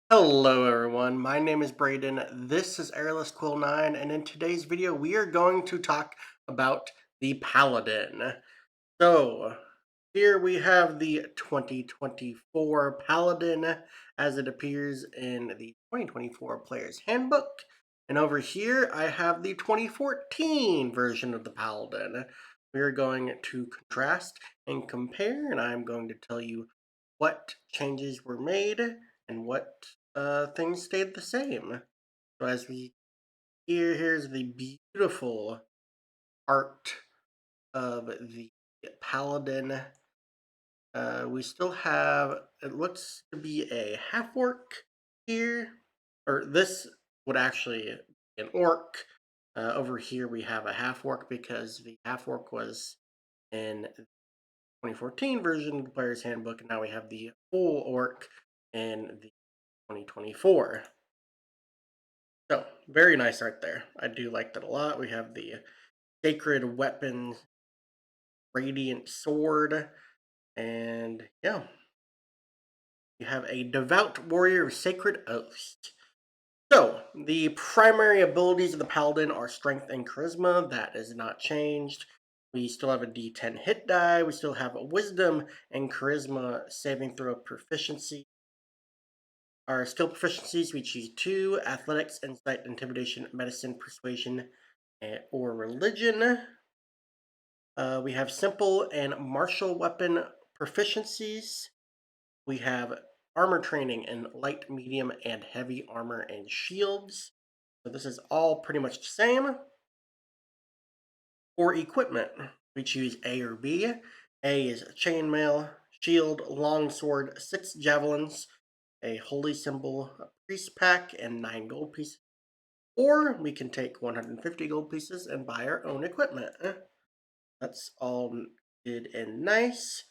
Hello everyone, my name is Braden, this is Airless Quill 9, and in today's video we are going to talk about the Paladin. So, here we have the 2024 Paladin as it appears in the 2024 Player's Handbook, and over here I have the 2014 version of the Paladin. We are going to contrast and compare, and I'm going to tell you what changes were made and what things stayed the same. So as we here's the beautiful art of the Paladin. We still have, it looks to be a half orc here, or this would actually be an orc. Over here we have a half orc because the half orc was in the 2014 version of the Player's Handbook, and now we have the full orc in the 2024. So, very nice art there. I do like that a lot. We have the Sacred Weapons Radiant Sword, and yeah, you have a Devout Warrior of Sacred Oath. So, the primary abilities of the Paladin are Strength and Charisma. That is not changed. We still have a D10 hit die. We still have a Wisdom and Charisma saving throw proficiency. Our skill proficiencies, we choose 2, Athletics, Insight, Intimidation, Medicine, Persuasion, or Religion. We have simple and martial weapon proficiencies. We have armor training in light, medium, and heavy armor and shields. So this is all pretty much the same. For equipment, we choose A or B. A is chainmail, shield, longsword, 6 javelins, a holy symbol, a priest pack, and 9 gold pieces. Or we can take 150 gold pieces and buy our own equipment. That's all good and nice.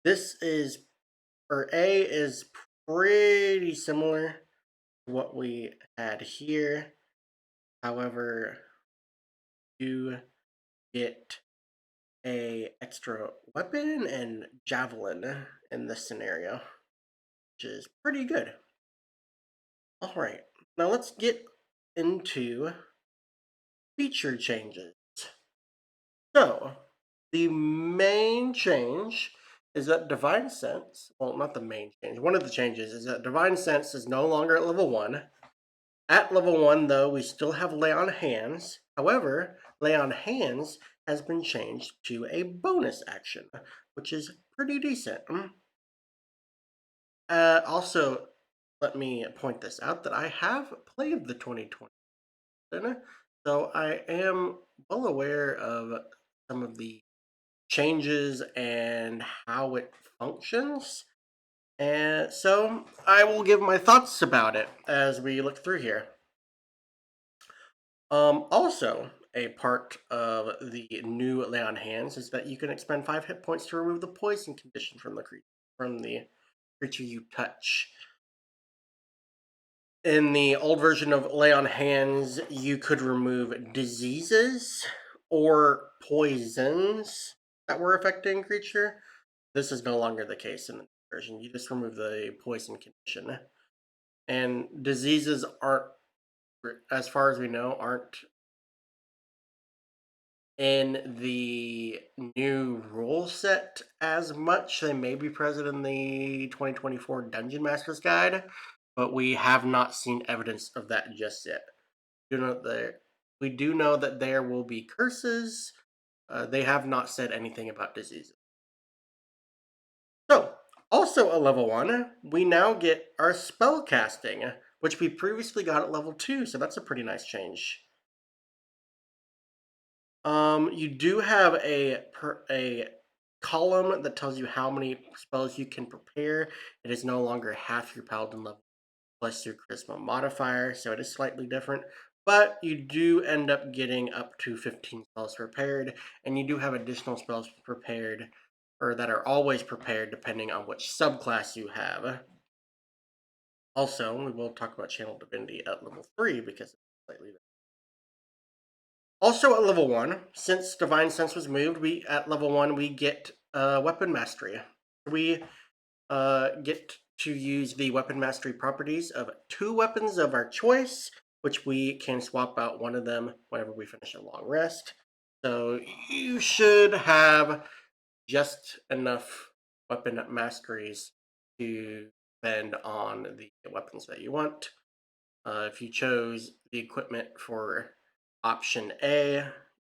This is, or A is pretty similar to what we had here. However, you get a extra weapon and javelin in this scenario, which is pretty good. All right, now let's get into feature changes. So, the main change is that Divine Sense, well, not the main change, one of the changes is that Divine Sense is no longer at level 1. At level 1, though, we still have Lay on Hands. However, Lay on Hands has been changed to a bonus action, which is pretty decent. Also, let me point this out that I have played the 2020, so I am well aware of some of the changes and how it functions. And so I will give my thoughts about it as we look through here. Also, a part of the new Lay on Hands is that you can expend 5 hit points to remove the poison condition from the creature you touch. In the old version of Lay on Hands, you could remove diseases or poisons that were affecting creature. This is no longer the case in the version. You just remove the poison condition. And diseases aren't, as far as we know, aren't in the new rule set as much. They may be present in the 2024 Dungeon Master's Guide, but we have not seen evidence of that just yet. We do know that there will be curses. They have not said anything about diseases. So, also at level 1, we now get our spell casting, which we previously got at level 2, so that's a pretty nice change. You do have a column that tells you how many spells you can prepare. It is no longer half your paladin level plus your charisma modifier, so it is slightly different. But you do end up getting up to 15 spells prepared, and you do have additional spells prepared, or that are always prepared depending on which subclass you have. Also, we will talk about Channel Divinity at level 3 because it's slightly different. Also at level 1, since Divine Sense was moved, at level 1 we get Weapon Mastery. We get to use the weapon mastery properties of two weapons of our choice, which we can swap out one of them whenever we finish a long rest. So you should have just enough weapon masteries to spend on the weapons that you want. If you chose the equipment for option A,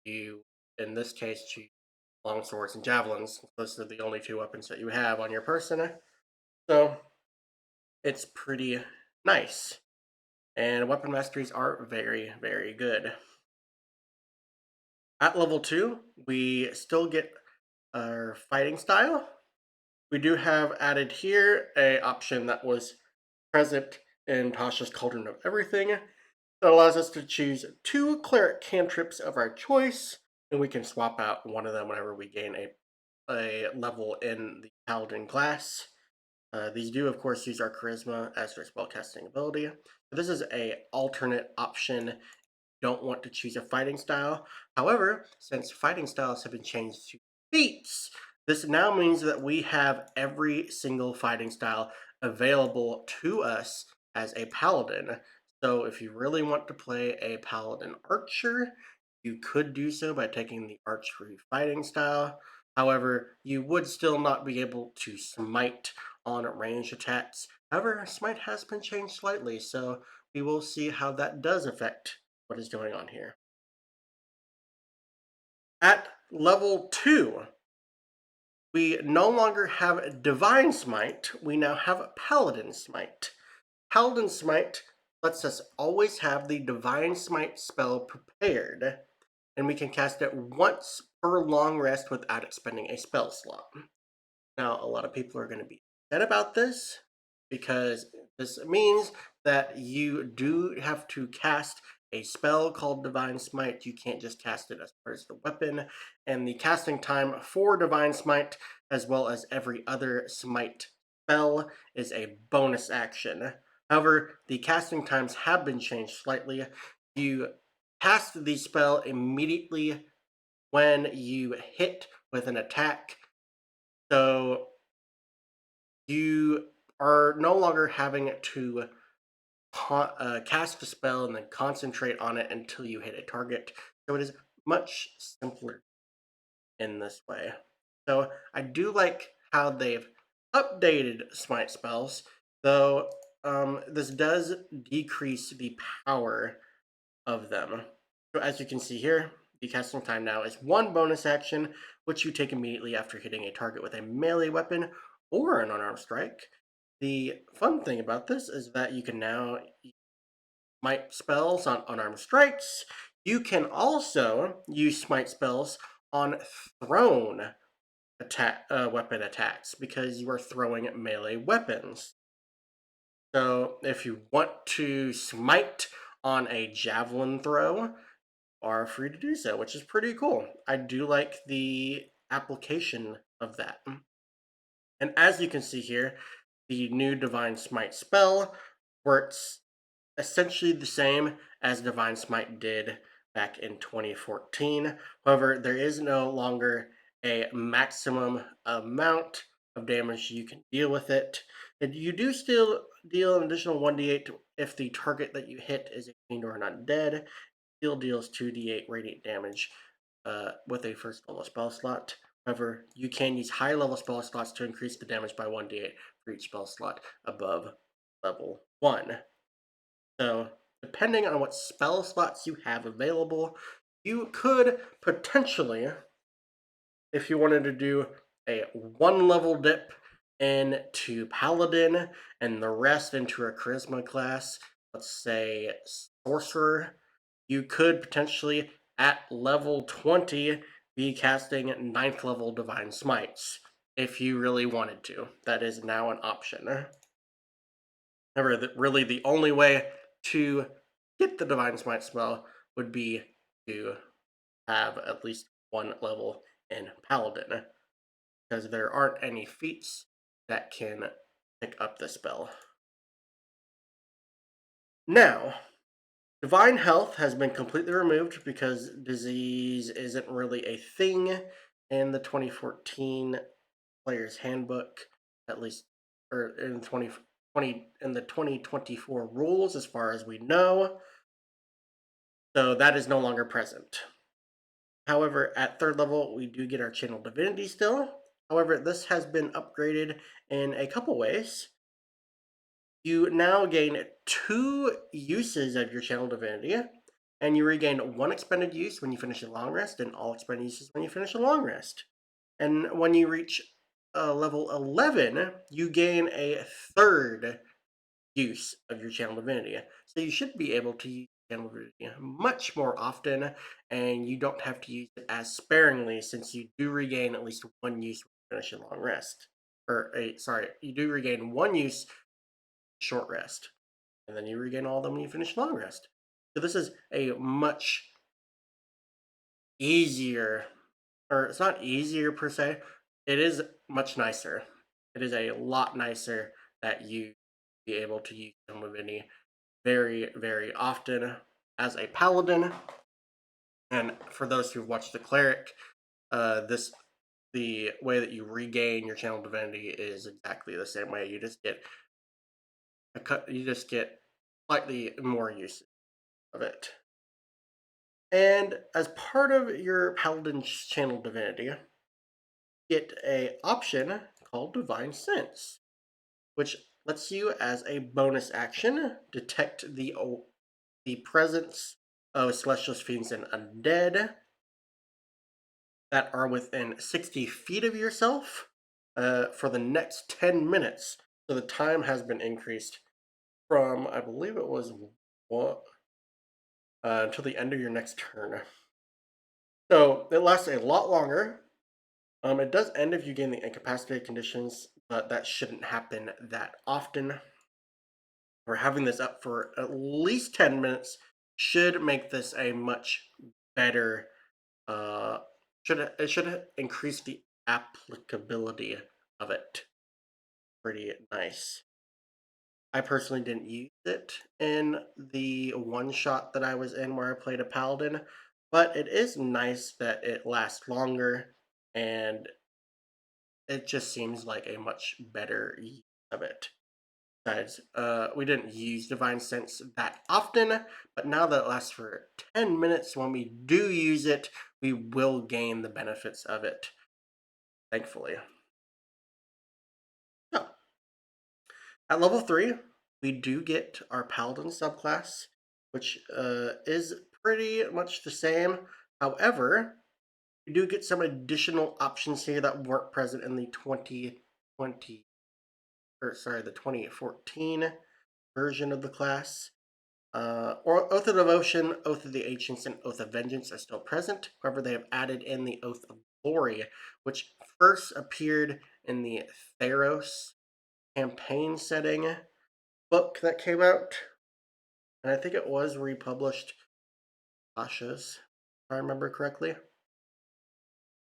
you, in this case, choose long swords and javelins. Those are the only two weapons that you have on your person. So it's pretty nice. And weapon masteries are very, very good. At level 2, we still get our fighting style. We do have added here a option that was present in Tasha's Cauldron of Everything that allows us to choose two cleric cantrips of our choice, and we can swap out one of them whenever we gain a level in the Paladin class. These do, of course, use our charisma as their spellcasting ability. This is a alternate option. Don't want to choose a fighting style. However, since fighting styles have been changed to feats, this now means that we have every single fighting style available to us as a paladin. So if you really want to play a paladin archer, you could do so by taking the archery fighting style. However, you would still not be able to smite on range attacks. However, smite has been changed slightly, so we will see how that does affect what is going on here. At level 2, we no longer have Divine Smite, we now have Paladin Smite. Paladin Smite lets us always have the Divine Smite spell prepared, and we can cast it once per long rest without expending a spell slot. Now, a lot of people are going to be upset about this because this means that you do have to cast a spell called Divine Smite. You can't just cast it as part of the weapon. And the casting time for Divine Smite, as well as every other Smite spell, is a bonus action. However, the casting times have been changed slightly. You cast the spell immediately when you hit with an attack. So you are no longer having to cast a spell and then concentrate on it until you hit a target. So it is much simpler in this way. So I do like how they've updated smite spells, though this does decrease the power of them. So as you can see here, the casting time now is one bonus action, which you take immediately after hitting a target with a melee weapon or an unarmed strike. The fun thing about this is that you can now smite spells on unarmed strikes. You can also use smite spells on thrown weapon attacks because you are throwing melee weapons. So if you want to smite on a javelin throw, are free to do so, which is pretty cool. I do like the application of that. And as you can see here, the new Divine Smite spell works essentially the same as Divine Smite did back in 2014. However, there is no longer a maximum amount of damage you can deal with it. And you do still deal an additional 1d8 if the target that you hit is a fiend or an undead. Still deals 2d8 radiant damage with a first level spell slot. However, you can use high level spell slots to increase the damage by 1d8 for each spell slot above level 1. So, depending on what spell slots you have available, you could potentially, if you wanted to do a one level dip into Paladin and the rest into a Charisma class, let's say Sorcerer, you could potentially at level 20 be casting 9th level Divine Smites if you really wanted to. That is now an option. However, really the only way to get the Divine Smite spell would be to have at least one level in Paladin, because there aren't any feats that can pick up the spell. Now, Divine Health has been completely removed because disease isn't really a thing in the 2014 Player's Handbook, at least or in 2020 in the 2024 rules, as far as we know. So that is no longer present. However, at third level, we do get our channel divinity still. However, this has been upgraded in a couple ways. You now gain 2 uses of your channel divinity, and you regain 1 expended use when you finish a long rest, and all expended uses when you finish a long rest. And when you reach level 11, you gain a 3rd use of your channel divinity. So you should be able to use channel divinity much more often, and you don't have to use it as sparingly, since you do regain at least 1 use when you finish a long rest. You do regain 1 use short rest, and then you regain all of them when you finish long rest. So this is a much easier, or it's not easier per se, it is much nicer. It is a lot nicer that you be able to use channel divinity very, very often as a paladin. And for those who've watched the cleric, the way that you regain your channel divinity is exactly the same way. You just get slightly more use of it. And as part of your paladin's channel divinity, get a option called Divine Sense, which lets you, as a bonus action, detect the presence of celestial fiends and undead that are within 60 feet of yourself for the next 10 minutes. So the time has been increased from, I believe it was what, until the end of your next turn. So it lasts a lot longer. It does end if you gain the incapacitated conditions, but that shouldn't happen that often. We're having this up for at least 10 minutes should make this a much better, uh, should increase the applicability of it. Pretty nice. I personally didn't use it in the one shot that I was in where I played a paladin, but it is nice that it lasts longer, and it just seems like a much better use of it. Besides, we didn't use Divine Sense that often, but now that it lasts for 10 minutes, when we do use it, we will gain the benefits of it, thankfully. So, at level 3, we do get our Paladin subclass, which is pretty much the same. However, we do get some additional options here that weren't present in the 2014 version of the class. Or Oath of Devotion, Oath of the Ancients, and Oath of Vengeance are still present. However, they have added in the Oath of Glory, which first appeared in the Theros campaign setting book that came out. And I think it was republished Asha's, if I remember correctly.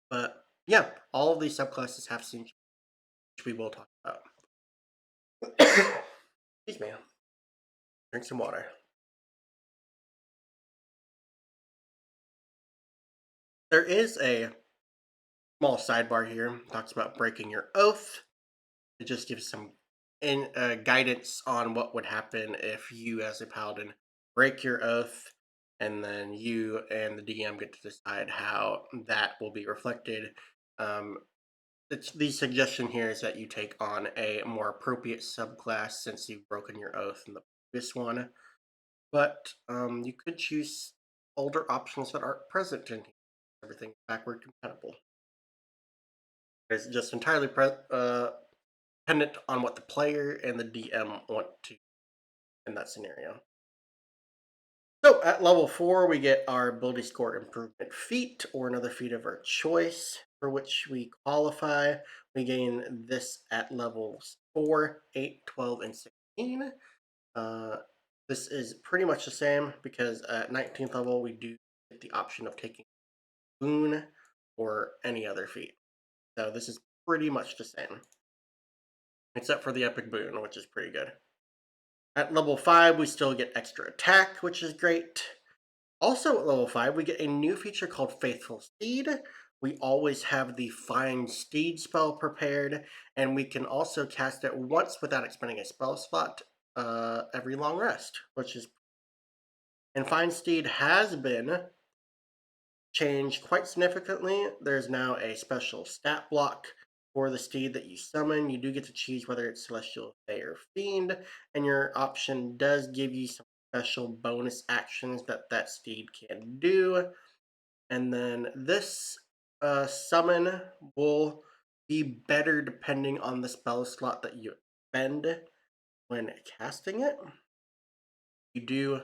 But yeah, all of these subclasses have seen, which we will talk about. Excuse me. Drink some water. There is a small sidebar here. It talks about breaking your oath. It just gives some guidance on what would happen if you, as a paladin, break your oath, and then you and the DM get to decide how that will be reflected. Um, the suggestion here is that you take on a more appropriate subclass since you've broken your oath in the previous one, but you could choose older options that aren't present in here. Everything backward compatible. It's just entirely dependent on what the player and the DM want to in that scenario. So at level 4, we get our ability score improvement feat, or another feat of our choice for which we qualify. We gain this at levels 4, 8, 12, and 16. This is pretty much the same because at 19th level we do get the option of taking boon or any other feat. So this is pretty much the same, except for the epic boon, which is pretty good. At level 5, we still get extra attack, which is great. Also at level 5, we get a new feature called Faithful Seed, we always have the Find Steed spell prepared, and we can also cast it once without expending a spell slot every long rest, which is. And Find Steed has been changed quite significantly. There's now a special stat block for the steed that you summon. You do get to choose whether it's Celestial, Fey, or Fiend, and your option does give you some special bonus actions that that steed can do. And then this summon will be better depending on the spell slot that you spend when casting it. You do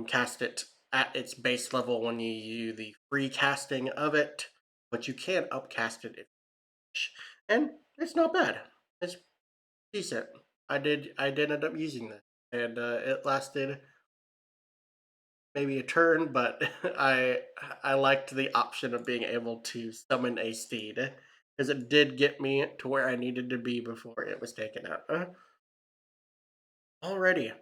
cast it at its base level when you use the free casting of it, but you can upcast it if you wish. And it's not bad. It's decent. I did end up using this, and it lasted maybe a turn, but I liked the option of being able to summon a steed because it did get me to where I needed to be before it was taken out. Alrighty.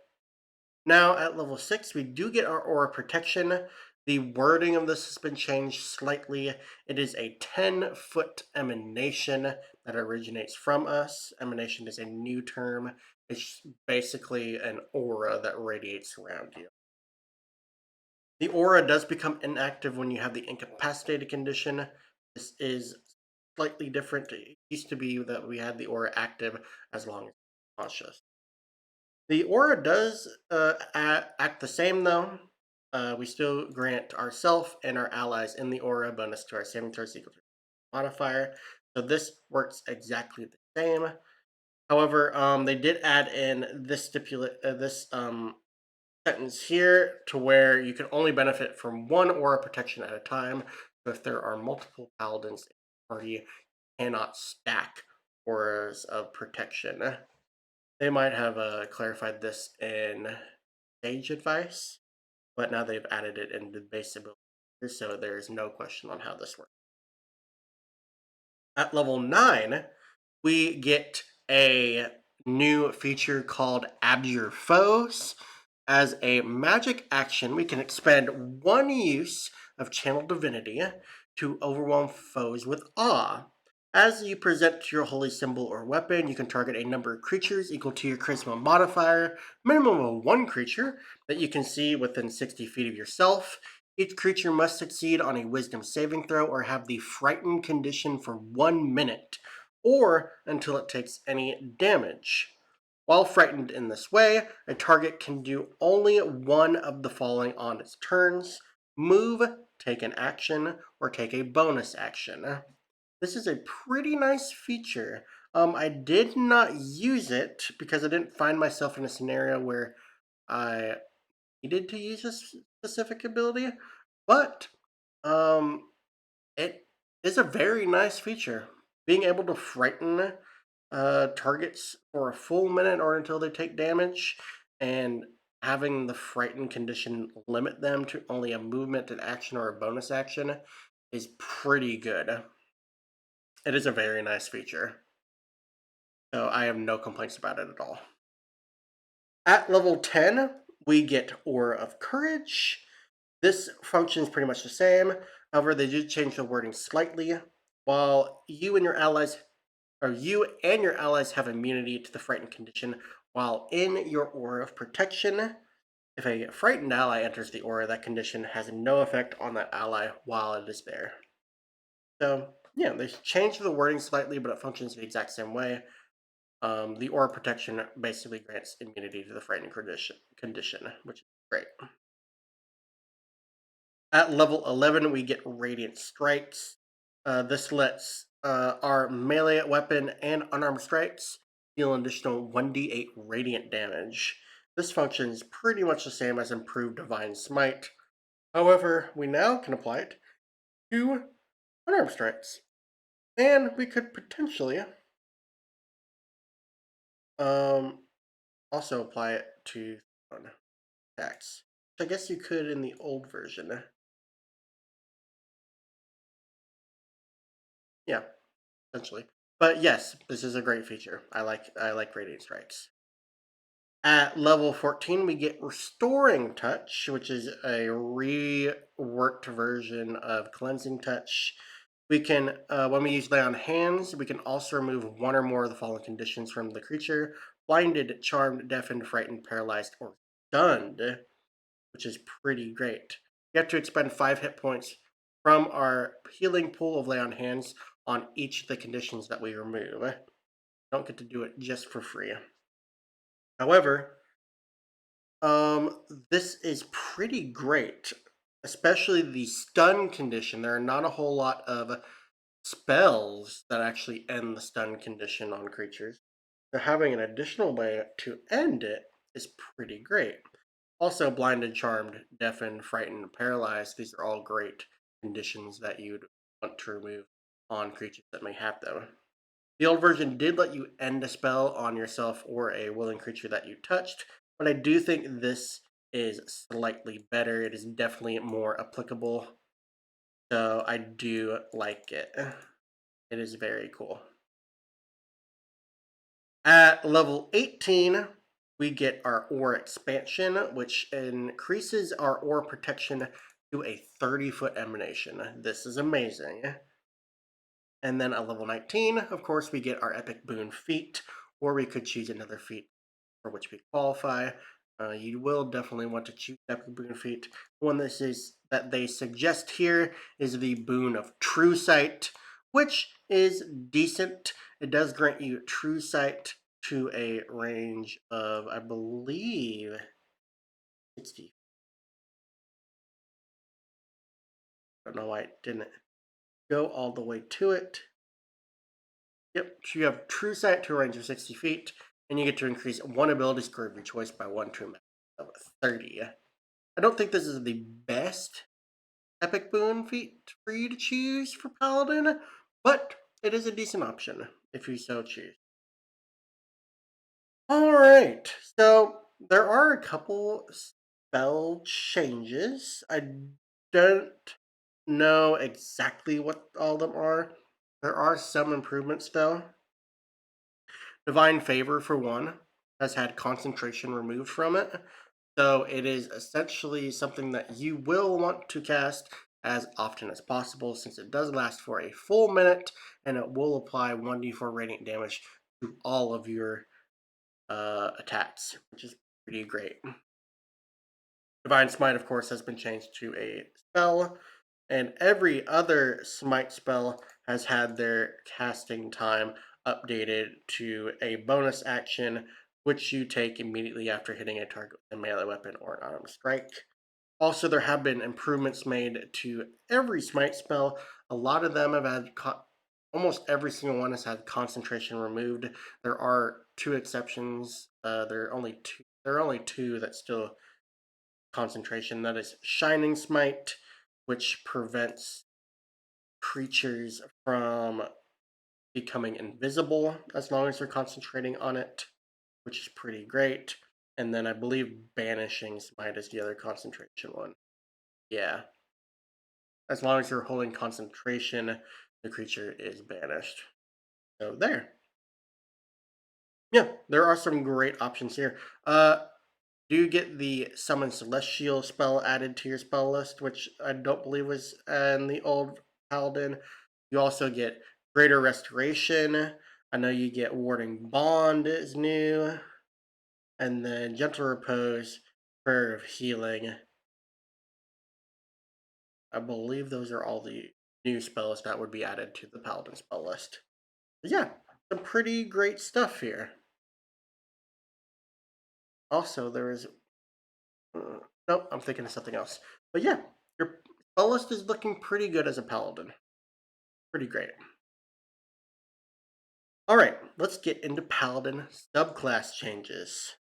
Now at level 6, we do get our aura protection. The wording of this has been changed slightly. It is a 10-foot emanation that originates from us. Emanation is a new term. It's basically an aura that radiates around you. The aura does become inactive when you have the incapacitated condition. This is slightly different. It used to be that we had the aura active as long as conscious. The aura does act the same though. We still grant ourselves and our allies in the aura bonus to our saving throws equal to modifier. So this works exactly the same. However, they did add in this sentence here to where you can only benefit from one aura protection at a time. So if there are multiple paladins in the party, you cannot stack auras of protection. They might have clarified this in Sage Advice, but now they've added it in the base ability, so there's no question on how this works. At level 9, we get a new feature called Abjure Foes. As a magic action, we can expend one use of Channel Divinity to overwhelm foes with awe. As you present your holy symbol or weapon, you can target a number of creatures equal to your charisma modifier, minimum of one creature that you can see within 60 feet of yourself. Each creature must succeed on a wisdom saving throw or have the frightened condition for 1 minute, or until it takes any damage. While frightened in this way, a target can do only one of the following on its turns: move, take an action, or take a bonus action. This is a pretty nice feature. I did not use it because I didn't find myself in a scenario where I needed to use this specific ability, but um, it is a very nice feature. Being able to frighten targets for a full minute or until they take damage, and having the frightened condition limit them to only a movement, an action, or a bonus action is pretty good. It is a very nice feature. So I have no complaints about it at all. At level 10, we get Aura of Courage. This function is pretty much the same. However, they did change the wording slightly. While you and your allies have immunity to the frightened condition while in your aura of protection. If a frightened ally enters the aura, that condition has no effect on that ally while it is there. So, yeah, they changed the wording slightly, but it functions the exact same way. The aura protection basically grants immunity to the frightened condition, which is great. At level 11, we get Radiant Strikes. This lets our melee weapon and unarmed strikes deal an additional 1d8 radiant damage. This function is pretty much the same as improved Divine Smite. However, we now can apply it to unarmed strikes. And we could potentially um, also apply it to attacks. I guess you could in the old version. Yeah, essentially. But yes, this is a great feature. I like Radiant Strikes. At level 14, we get Restoring Touch, which is a reworked version of Cleansing Touch. We can, when we use Lay on Hands, we can also remove one or more of the following conditions from the creature: blinded, charmed, deafened, frightened, paralyzed, or stunned, which is pretty great. You have to expend 5 hit points from our healing pool of Lay on Hands on each of the conditions that we remove. Don't get to do it just for free. However, this is pretty great, especially the stun condition. There are not a whole lot of spells that actually end the stun condition on creatures. So having an additional way to end it is pretty great. Also, blinded, charmed, deafened, frightened, paralyzed. These are all great conditions that you'd want to remove on creatures that may have them. The old version did let you end a spell on yourself or a willing creature that you touched, but I do think this is slightly better. It is definitely more applicable, so I do like it. It is very cool. At level 18, we get our Aura Expansion, which increases our Aura protection to a 30-foot emanation. This is amazing. And then at level 19, of course, we get our Epic Boon feat, or we could choose another feat for which we qualify. You will definitely want to choose Epic Boon feat. The one that they suggest here is the Boon of True Sight, which is decent. It does grant you True Sight to a range of, I believe, 60. I don't know why it didn't go all the way to it. Yep, so you have True Sight to a range of 60 feet, and you get to increase one ability score of your choice by one to a max of 30. I don't think this is the best Epic Boon feat for you to choose for Paladin, but it is a decent option if you so choose. Alright, so there are a couple spell changes. I don't know exactly what all of them are. There are some improvements though. Divine Favor, for one, has had concentration removed from it. So it is essentially something that you will want to cast as often as possible, since it does last for a full minute and it will apply 1d4 radiant damage to all of your attacks, which is pretty great. Divine Smite, of course, has been changed to a spell, and every other Smite spell has had their casting time updated to a bonus action, which you take immediately after hitting a target with a melee weapon or an armed strike. Also, there have been improvements made to every Smite spell. A lot of them have had, almost every single one has had concentration removed. There are two exceptions. There are only two that still concentration. That is Shining Smite, which prevents creatures from becoming invisible as long as they're concentrating on it, which is pretty great. And then I believe Banishing Smite is the other concentration one. Yeah. As long as you're holding concentration, the creature is banished. So there. Yeah, there are some great options here. Do get the Summon Celestial spell added to your spell list, which I don't believe was in the old Paladin. You also get Greater Restoration. I know you get Warding Bond is new. And then Gentle Repose, Prayer of Healing. I believe those are all the new spells that would be added to the Paladin spell list. But yeah, some pretty great stuff here. Also, there is nope, I'm thinking of something else. But yeah, your spell list is looking pretty good as a paladin. Pretty great. All right, let's get into paladin subclass changes.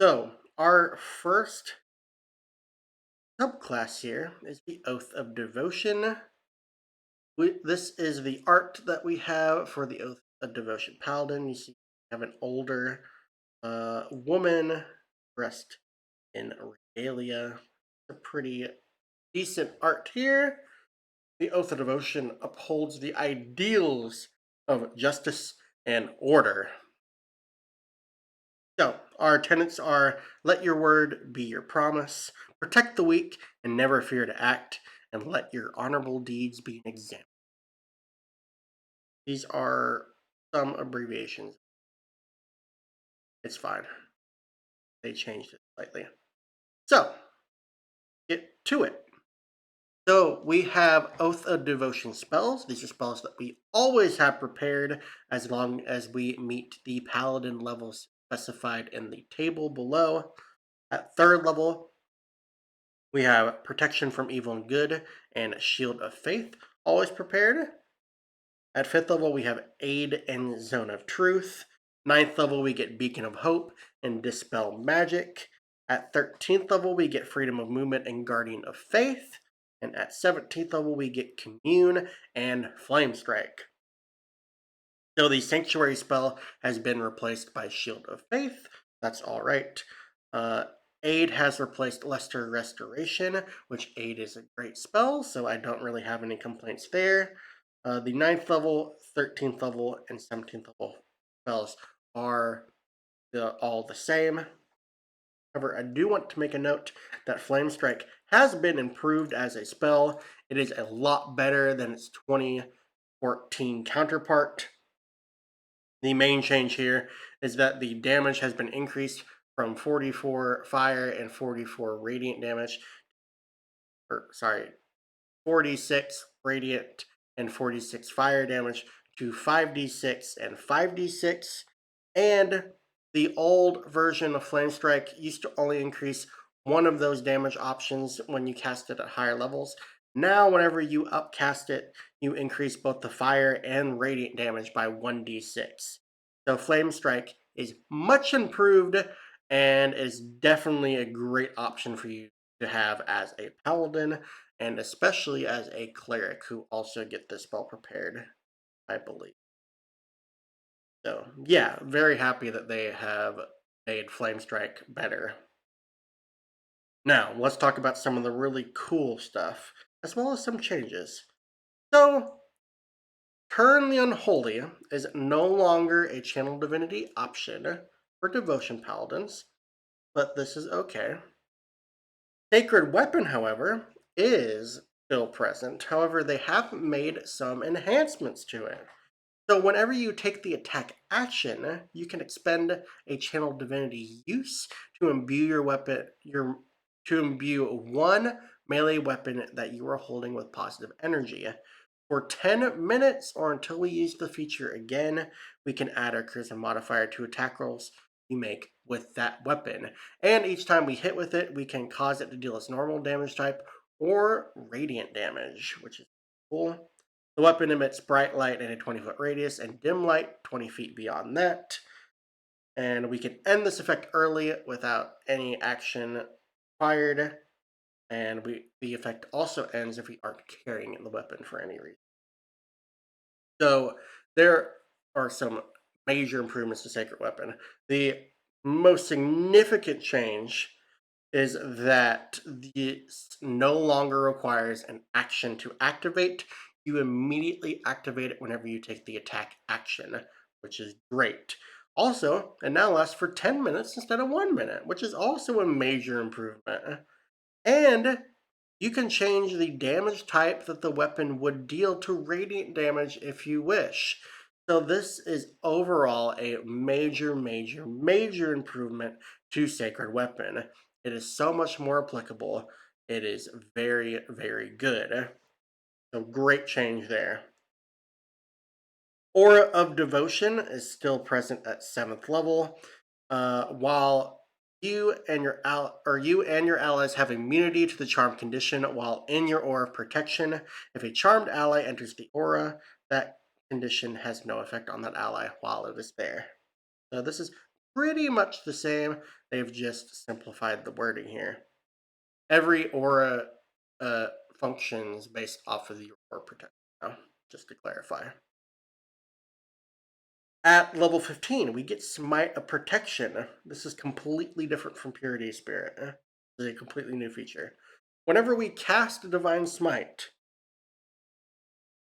So, our first subclass here is the Oath of Devotion. This is the art that we have for the Oath of Devotion paladin. You see, we have an older woman dressed in regalia. A pretty decent art here. The Oath of Devotion upholds the ideals of justice and order. our tenets are: let your word be your promise, protect the weak, and never fear to act, and let your honorable deeds be an example. These are some abbreviations. It's fine. They changed it slightly. So, get to it. So we have Oath of Devotion spells. These are spells that we always have prepared as long as we meet the Paladin levels specified in the table below. At third level, we have Protection from Evil and Good and Shield of Faith, always prepared. At fifth level, we have Aid and Zone of Truth. Ninth level, we get Beacon of Hope and Dispel Magic. At 13th level, we get Freedom of Movement and Guardian of Faith. And at 17th level, we get Commune and Flame Strike. So the Sanctuary spell has been replaced by Shield of Faith. That's all right. Aid has replaced Lesser Restoration, which Aid is a great spell, so I don't really have any complaints there. The 9th level, 13th level, and 17th level spells are all the same. However, I do want to make a note that Flame Strike has been improved as a spell. It is a lot better than its 2014 counterpart. The main change here is that the damage has been increased from 44 fire and 44 radiant damage, 46 radiant and 46 fire damage to 5d6 and 5d6. And the old version of Flame Strike used to only increase one of those damage options when you cast it at higher levels. Now, whenever you upcast it, you increase both the fire and radiant damage by 1d6. So Flame Strike is much improved and is definitely a great option for you to have as a paladin, and especially as a cleric who also get this spell prepared, I believe. So yeah, very happy that they have made Flame Strike better. Now, let's talk about some of the really cool stuff, as well as some changes. So, Turn the Unholy is no longer a Channel Divinity option for Devotion Paladins, but this is okay. Sacred Weapon, however, is still present. However, they have made some enhancements to it. So whenever you take the attack action, you can expend a Channel Divinity use to imbue your weapon, to imbue one melee weapon that you are holding with positive energy. For 10 minutes or until we use the feature again, we can add our charisma modifier to attack rolls you make with that weapon. And each time we hit with it, we can cause it to deal its normal damage type or radiant damage, which is cool. The weapon emits bright light in a 20-foot radius and dim light 20 feet beyond that. And we can end this effect early without any action required. And the effect also ends if we aren't carrying the weapon for any reason. So there are some major improvements to Sacred Weapon. The most significant change is that this no longer requires an action to activate. You immediately activate it whenever you take the attack action, which is great. Also, it now lasts for 10 minutes instead of 1 minute, which is also a major improvement. And you can change the damage type that the weapon would deal to radiant damage if you wish. So this is overall a major, major, major improvement to Sacred Weapon. It is so much more applicable. It is very, very good. So great change there. Aura of Devotion is still present at 7th level, while you and your allies have immunity to the charm condition while in your aura of protection. If a charmed ally enters the aura, that condition has no effect on that ally while it is there. So this is pretty much the same. They've just simplified the wording here. Every aura functions based off of the aura protection now, just to clarify. At level 15, we get Smite of Protection. This is completely different from Purity of Spirit. This is a completely new feature. Whenever we cast a Divine Smite,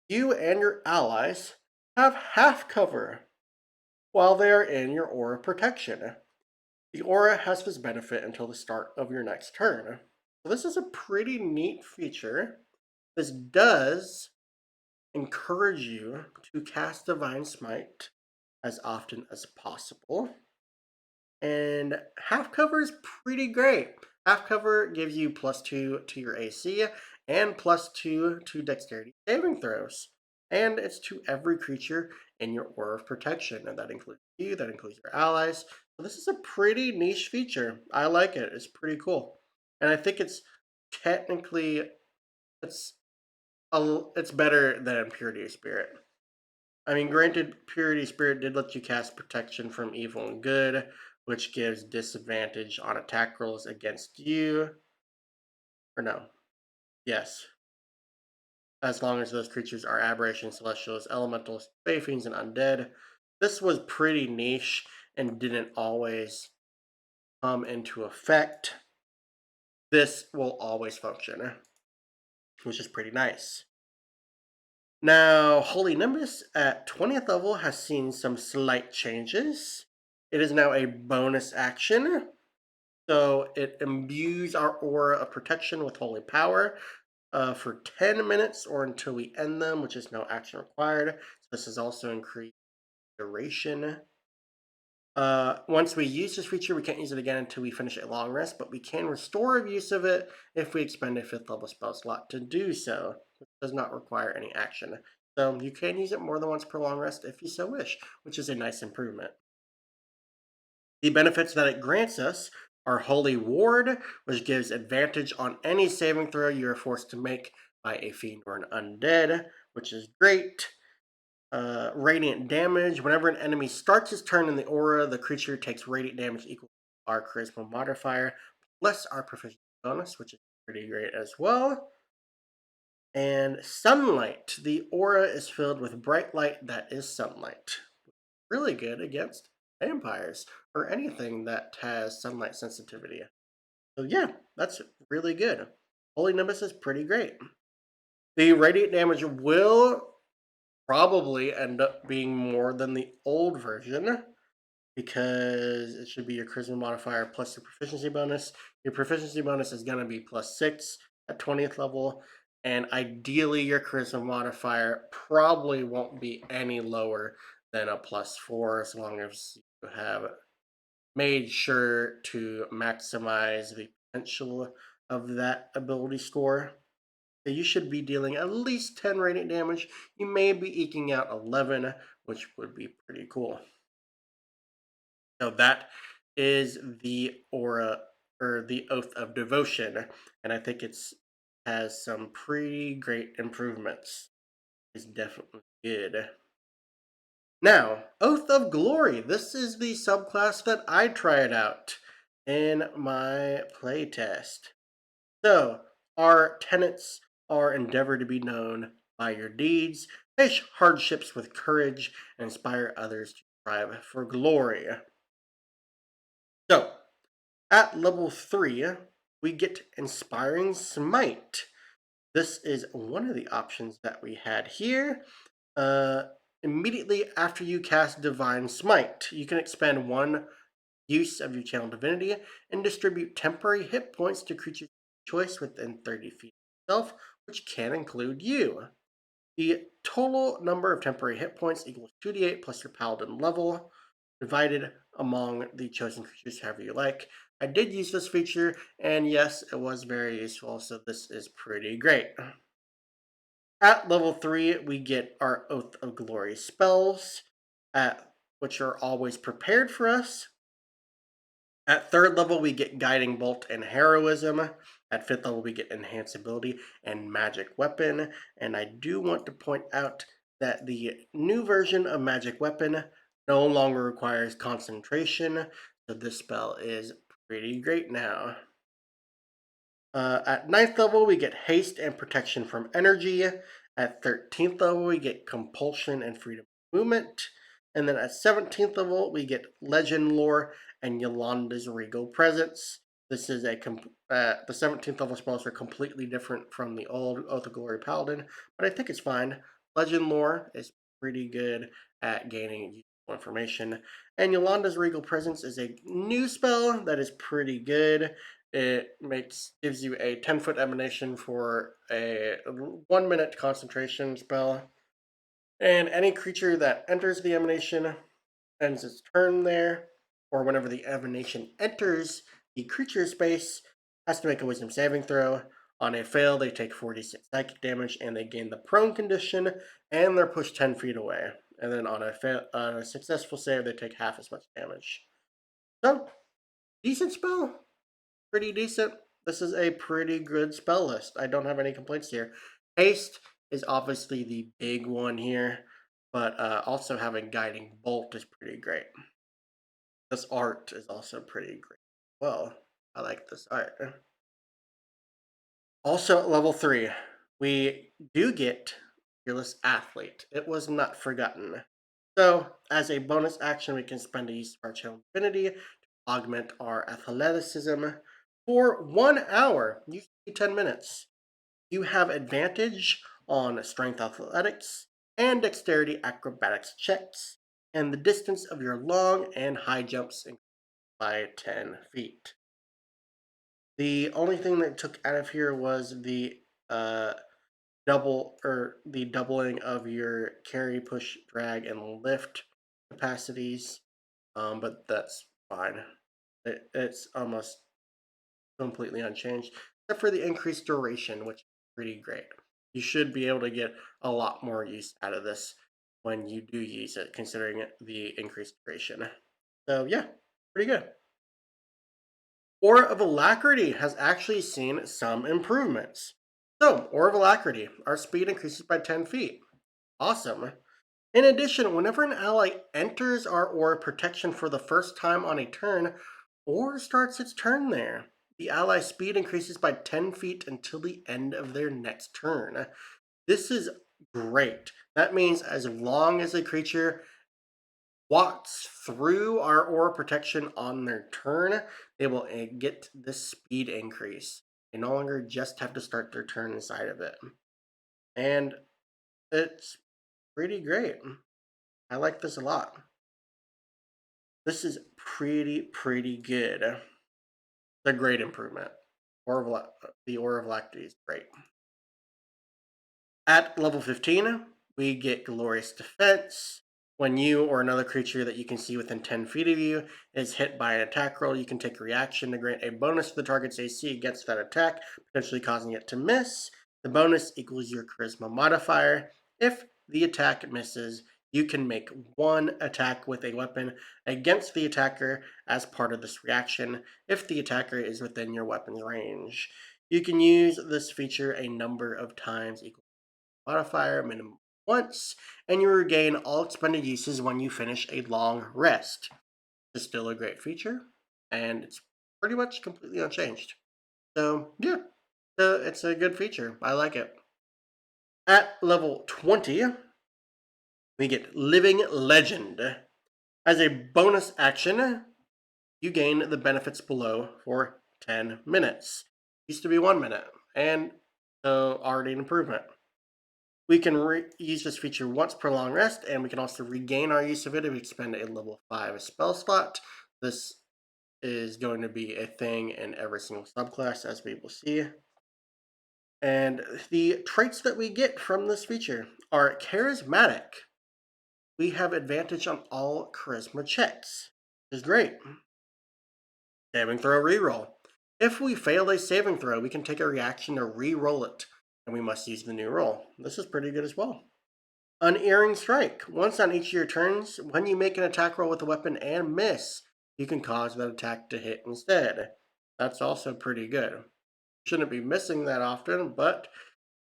you and your allies have half cover while they are in your aura of protection. The aura has this benefit until the start of your next turn. So this is a pretty neat feature. This does encourage you to cast Divine Smite as often as possible. And half cover is pretty great. Half cover gives you +2 to your AC and +2 to dexterity saving throws. And it's to every creature in your aura of protection. And that includes you, that includes your allies. So this is a pretty niche feature. I like it. It's pretty cool. And I think it's technically it's it's better than Purity of Spirit. I mean, granted, Purity Spirit did let you cast Protection from Evil and Good, which gives disadvantage on attack rolls against you. Or no. Yes. As long as those creatures are aberrations, celestials, elementals, fae fiends, and undead. This was pretty niche and didn't always come into effect. This will always function, which is pretty nice. Now, Holy Nimbus at 20th level has seen some slight changes. It is now a bonus action, so it imbues our aura of protection with holy power for 10 minutes or until we end them, which is no action required. So this is also increased duration. Once we use this feature, we can't use it again until we finish a long rest, but we can restore use of it if we expend a 5th level spell slot to do so. It does not require any action. So you can use it more than once per long rest if you so wish, which is a nice improvement. The benefits that it grants us are Holy Ward, which gives advantage on any saving throw you are forced to make by a fiend or an undead, which is great. Radiant damage. Whenever an enemy starts his turn in the aura, the creature takes radiant damage equal to our charisma modifier plus our proficiency bonus, which is pretty great as well. And sunlight. The aura is filled with bright light that is sunlight. Really good against vampires or anything that has sunlight sensitivity. So yeah, that's really good. Holy Nimbus is pretty great. The radiant damage will probably end up being more than the old version because it should be your charisma modifier plus your proficiency bonus. Your proficiency bonus is going to be +6 at 20th level, and ideally your charisma modifier probably won't be any lower than a +4 as long as you have made sure to maximize the potential of that ability score. So you should be dealing at least 10 radiant damage. You may be eking out 11, which would be pretty cool. So that is the aura or the Oath of Devotion, and I think it's has some pretty great improvements. It's definitely good. Now, Oath of Glory. This is the subclass that I tried out in my playtest. So, our tenets are endeavor to be known by your deeds, face hardships with courage, and inspire others to strive for glory. So, at level 3, we get Inspiring Smite. This is one of the options that we had here. Immediately after you cast Divine Smite, you can expend one use of your channel divinity and distribute temporary hit points to creatures of choice within 30 feet of yourself, which can include you. The total number of temporary hit points equals 2d8 plus your paladin level, divided among the chosen creatures however you like. I did use this feature, and yes, it was very useful, so this is pretty great. At level 3, we get our Oath of Glory spells, which are always prepared for us. At 3rd level, we get Guiding Bolt and Heroism. At 5th level, we get Enhance Ability and Magic Weapon. And I do want to point out that the new version of Magic Weapon no longer requires concentration, so this spell is pretty great now. At 9th level, we get Haste and Protection from Energy. At 13th level, we get Compulsion and Freedom of Movement. And then at 17th level, we get Legend Lore and Yolanda's Regal Presence. This is the 17th level spells are completely different from the old Oath of Glory Paladin, but I think it's fine. Legend Lore is pretty good at gaining information. And Yolanda's Regal Presence is a new spell that is pretty good. It gives you a 10-foot emanation for a 1-minute concentration spell. And any creature that enters the emanation ends its turn there, or whenever the emanation enters the creature space, has to make a wisdom saving throw. On a fail, they take 46 psychic damage and they gain the prone condition, and they're pushed 10 feet away. And then on a successful save, they take half as much damage. So, decent spell. Pretty decent. This is a pretty good spell list. I don't have any complaints here. Haste is obviously the big one here, but also having Guiding Bolt is pretty great. This art is also pretty great. Well, I like this art. Also, at level 3, we do get Fearless Athlete. It was not forgotten. So, as a bonus action, we can spend a use of our Channel Divinity to augment our athleticism for 1 hour, usually 10 minutes. You have advantage on Strength Athletics and Dexterity Acrobatics checks, and the distance of your long and high jumps by 10 feet. The only thing that took out of here was the the doubling of your carry, push, drag, and lift capacities. But that's fine. It's almost completely unchanged, except for the increased duration, which is pretty great. You should be able to get a lot more use out of this when you do use it, considering the increased duration. So yeah, pretty good. Aura of Alacrity has actually seen some improvements. So, Aura of Alacrity, our speed increases by 10 feet. Awesome. In addition, whenever an ally enters our Aura protection for the first time on a turn, or starts its turn there, the ally's speed increases by 10 feet until the end of their next turn. This is great. That means as long as a creature walks through our aura protection on their turn, they will get this speed increase. They no longer just have to start their turn inside of it. And it's pretty great. I like this a lot. This is pretty good. It's a great improvement. The Aura of Lacti is great. At level 15, we get Glorious Defense. When you or another creature that you can see within 10 feet of you is hit by an attack roll, you can take a reaction to grant a bonus to the target's AC against that attack, potentially causing it to miss. The bonus equals your Charisma modifier. If the attack misses, you can make one attack with a weapon against the attacker as part of this reaction if the attacker is within your weapon's range. You can use this feature a number of times equal modifier minimum once, and you regain all expended uses when you finish a long rest. It's still a great feature, and it's pretty much completely unchanged. So yeah, it's a good feature. I like it. At level 20, we get Living Legend. As a bonus action, you gain the benefits below for 10 minutes. Used to be 1 minute, and so already an improvement. We can use this feature once per long rest, and we can also regain our use of it if we spend a level 5 spell slot. This is going to be a thing in every single subclass, as we will see. And the traits that we get from this feature are Charismatic. We have advantage on all charisma checks, which is great. Saving throw reroll. If we fail a saving throw, we can take a reaction to re-roll it, and we must use the new roll. This is pretty good as well. Unerring Strike. Once on each of your turns, when you make an attack roll with a weapon and miss, you can cause that attack to hit instead. That's also pretty good. Shouldn't be missing that often, but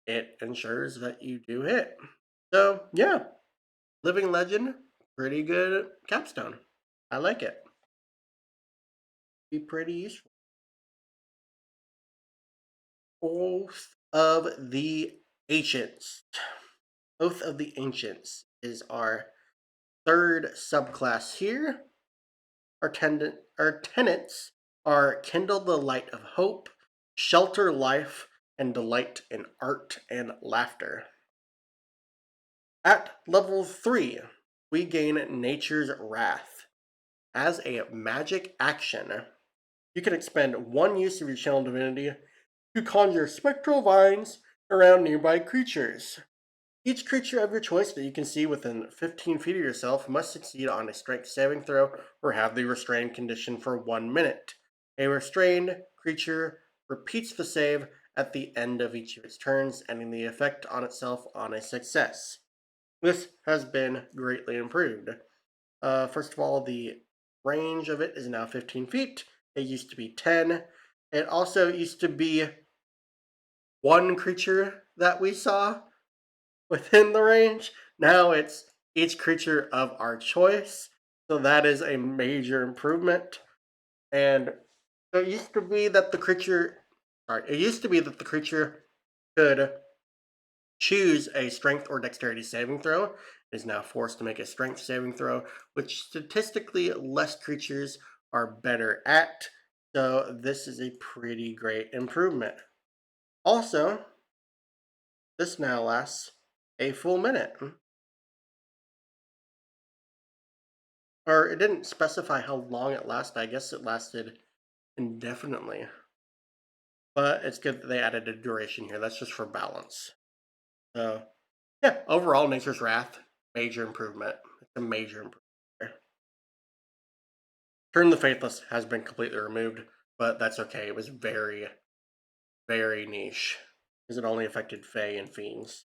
it ensures that you do hit. So, yeah, Living Legend, pretty good capstone. I like it. Be pretty useful. Oath of the Ancients. Oath of the Ancients is our third subclass here. Our tenets are kindle the light of hope, shelter life, and delight in art and laughter. At level 3, we gain Nature's Wrath. As a magic action, you can expend one use of your channel divinity to conjure spectral vines around nearby creatures. Each creature of your choice that you can see within 15 feet of yourself must succeed on a strength saving throw or have the restrained condition for 1 minute. A restrained creature repeats the save at the end of each of its turns, ending the effect on itself on a success. This has been greatly improved. First of all, the range of it is now 15 feet. It used to be 10. It also used to be one creature that we saw within the range. Now it's each creature of our choice. So that is a major improvement. And it used to be that the creature, could choose a strength or dexterity saving throw. It is now forced to make a strength saving throw, which statistically less creatures are better at. So this is a pretty great improvement. Also, this now lasts a full minute. Or it didn't specify how long it lasted. I guess it lasted indefinitely. But it's good that they added a duration here. That's just for balance. So, yeah, overall, Nature's Wrath, major improvement. It's a major improvement there. Turn the Faithless has been completely removed, but that's okay. It was very, very niche, because it only affected Fae and Fiends.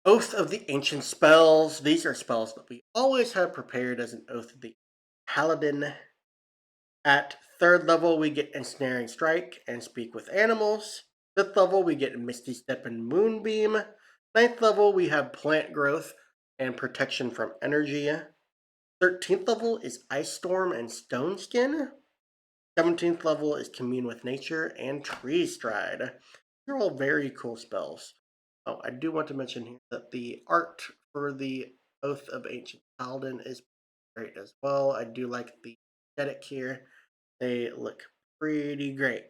Oath of the Ancient Spells. These are spells that we always have prepared as an Oath of the Paladin. At 3rd level, we get Ensnaring Strike and Speak with Animals. 5th level, we get Misty Step and Moonbeam. 9th level, we have Plant Growth and Protection from Energy. 13th level is Ice Storm and Stone Skin. 17th level is Commune with Nature and Tree Stride. These are all very cool spells. Oh, I do want to mention here that the art for the Oath of Ancient Paladin is great as well. I do like the aesthetic here. They look pretty great.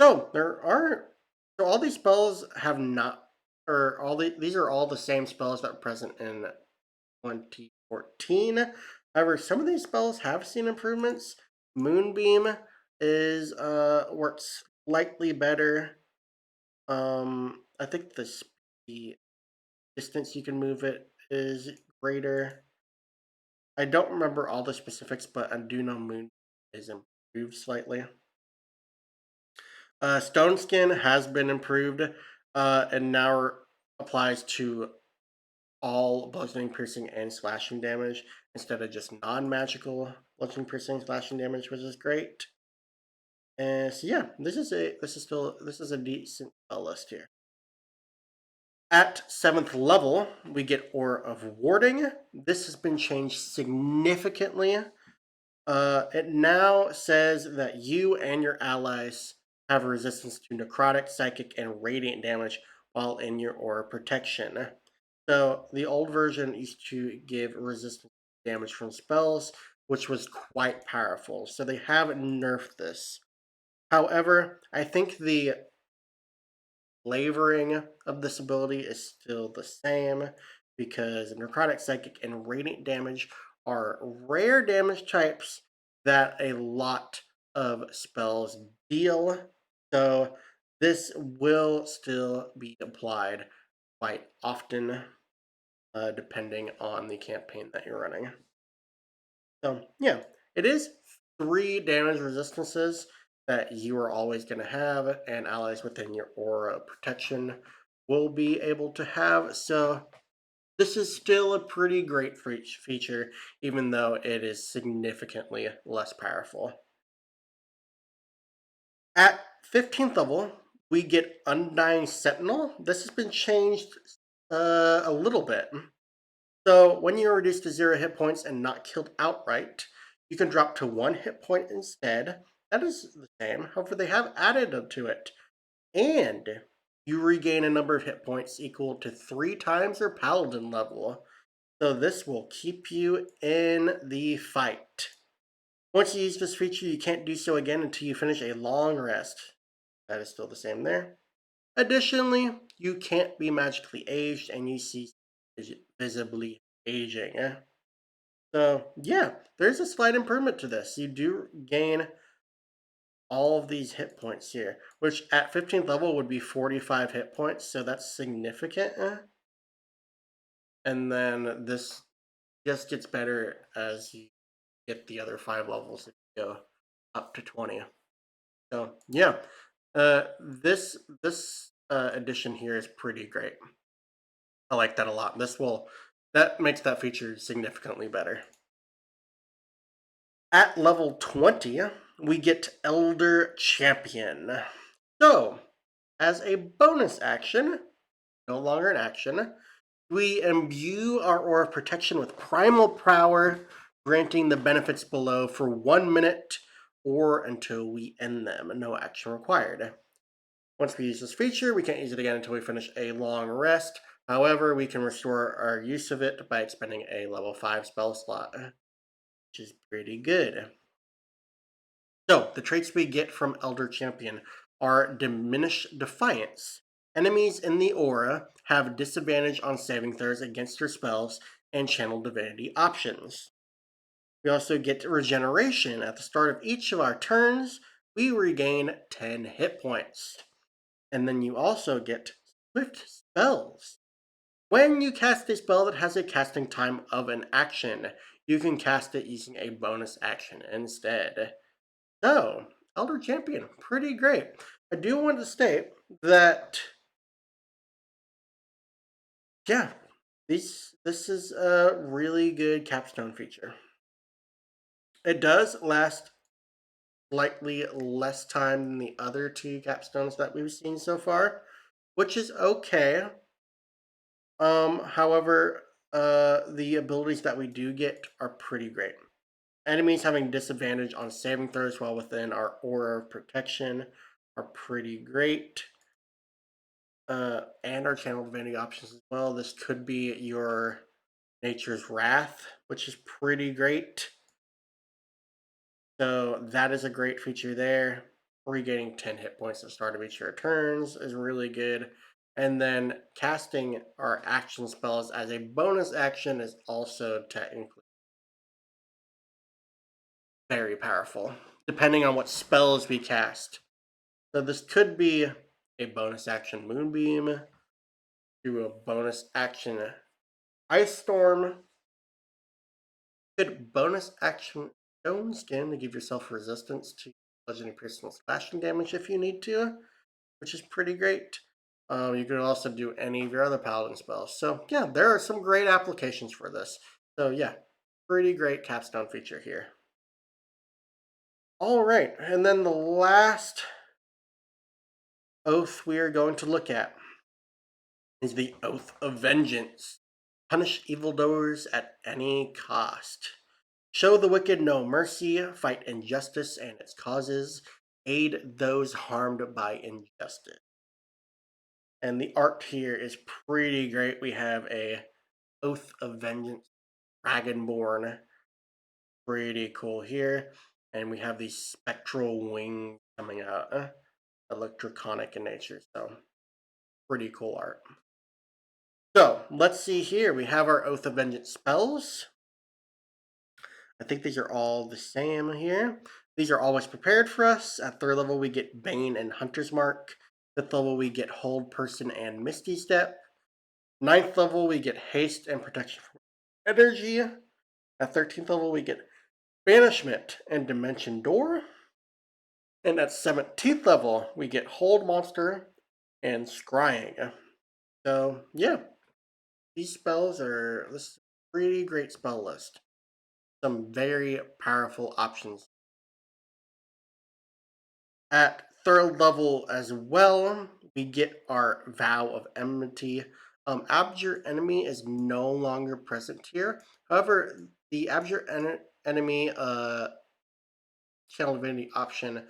So all these spells have not, or these are all the same spells that were present in 2014. However, some of these spells have seen improvements. Moonbeam is works slightly better. I think the distance you can move it is greater. I don't remember all the specifics, but I do know Moon is improved slightly. Stone Skin has been improved and now applies to all bludgeoning, piercing, and slashing damage instead of just non-magical bludgeoning, piercing, slashing damage, which is great. And so yeah, this is a decent spell list here. At 7th level, we get Aura of Warding. This has been changed significantly. It now says that you and your allies have a resistance to necrotic, psychic, and radiant damage while in your aura protection. So the old version used to give resistance to damage from spells, which was quite powerful. So they have nerfed this. However, I think the flavoring of this ability is still the same because necrotic, psychic, and radiant damage are rare damage types that a lot of spells deal. So this will still be applied quite often, depending on the campaign that you're running. So yeah, it is 3 damage resistances that you are always going to have, and allies within your aura of protection will be able to have. So this is still a pretty great feature, even though it is significantly less powerful. At 15th level, we get Undying Sentinel. This has been changed a little bit. So when you're reduced to 0 hit points and not killed outright, you can drop to 1 hit point instead. That is the same. However, they have added to it. And you regain a number of hit points equal to 3 times your paladin level. So this will keep you in the fight. Once you use this feature, you can't do so again until you finish a long rest. That is still the same there. Additionally, you can't be magically aged, and you see visibly aging. So yeah, there's a slight improvement to this. You do gain all of these hit points here, which at 15th level would be 45 hit points, so that's significant. And then this just gets better as you get the other 5 levels if you go up to 20. So yeah, this addition here is pretty great. I like that a lot. That makes that feature significantly better. At level 20, we get Elder Champion. So, as a bonus action, no longer an action, we imbue our Aura of Protection with Primal Power, granting the benefits below for 1 minute or until we end them. No action required. Once we use this feature, we can't use it again until we finish a long rest. However, we can restore our use of it by expending a level 5 spell slot, which is pretty good. So, the traits we get from Elder Champion are Diminished Defiance. Enemies in the aura have disadvantage on saving throws against their spells and Channel Divinity options. We also get Regeneration. At the start of each of our turns, we regain 10 hit points. And then you also get Swift Spells. When you cast a spell that has a casting time of an action, you can cast it using a bonus action instead. So, Elder Champion, pretty great. I do want to state that, yeah, this is a really good capstone feature. It does last slightly less time than the other 2 capstones that we've seen so far, which is okay. However, the abilities that we do get are pretty great. Enemies having disadvantage on saving throws while within our aura of protection are pretty great. And our Channel Divinity options as well. This could be your Nature's Wrath, which is pretty great. So that is a great feature there. Regaining 10 hit points at the start of each of your turns is really good. And then casting our action spells as a bonus action is also technically very powerful, depending on what spells we cast. So this could be a bonus action Moonbeam, do a bonus action Ice Storm, good bonus action Stone Skin to give yourself resistance to legendary personal slashing damage if you need to, which is pretty great. You could also do any of your other paladin spells. So yeah, there are some great applications for this. So yeah, pretty great capstone feature here. All right, and then the last oath we are going to look at is the Oath of Vengeance. Punish evildoers at any cost. Show the wicked no mercy, fight injustice and its causes, aid those harmed by injustice. And the art here is pretty great. We have a Oath of Vengeance Dragonborn. Pretty cool here. And we have these spectral wings coming out. Electroconic in nature. So, pretty cool art. So, let's see here. We have our Oath of Vengeance spells. I think these are all the same here. These are always prepared for us. At 3rd level, we get Bane and Hunter's Mark. 5th level, we get Hold Person and Misty Step. 9th level, we get Haste and Protection from Energy. At 13th level, we get Banishment and Dimension Door. And at 17th level, we get Hold Monster and Scrying. So, yeah, these spells are this is a pretty great spell list. Some very powerful options. At 3rd level as well, we get our Vow of Enmity. Abjure Enemy is no longer present here. However, the Abjure Enemy Channel Divinity option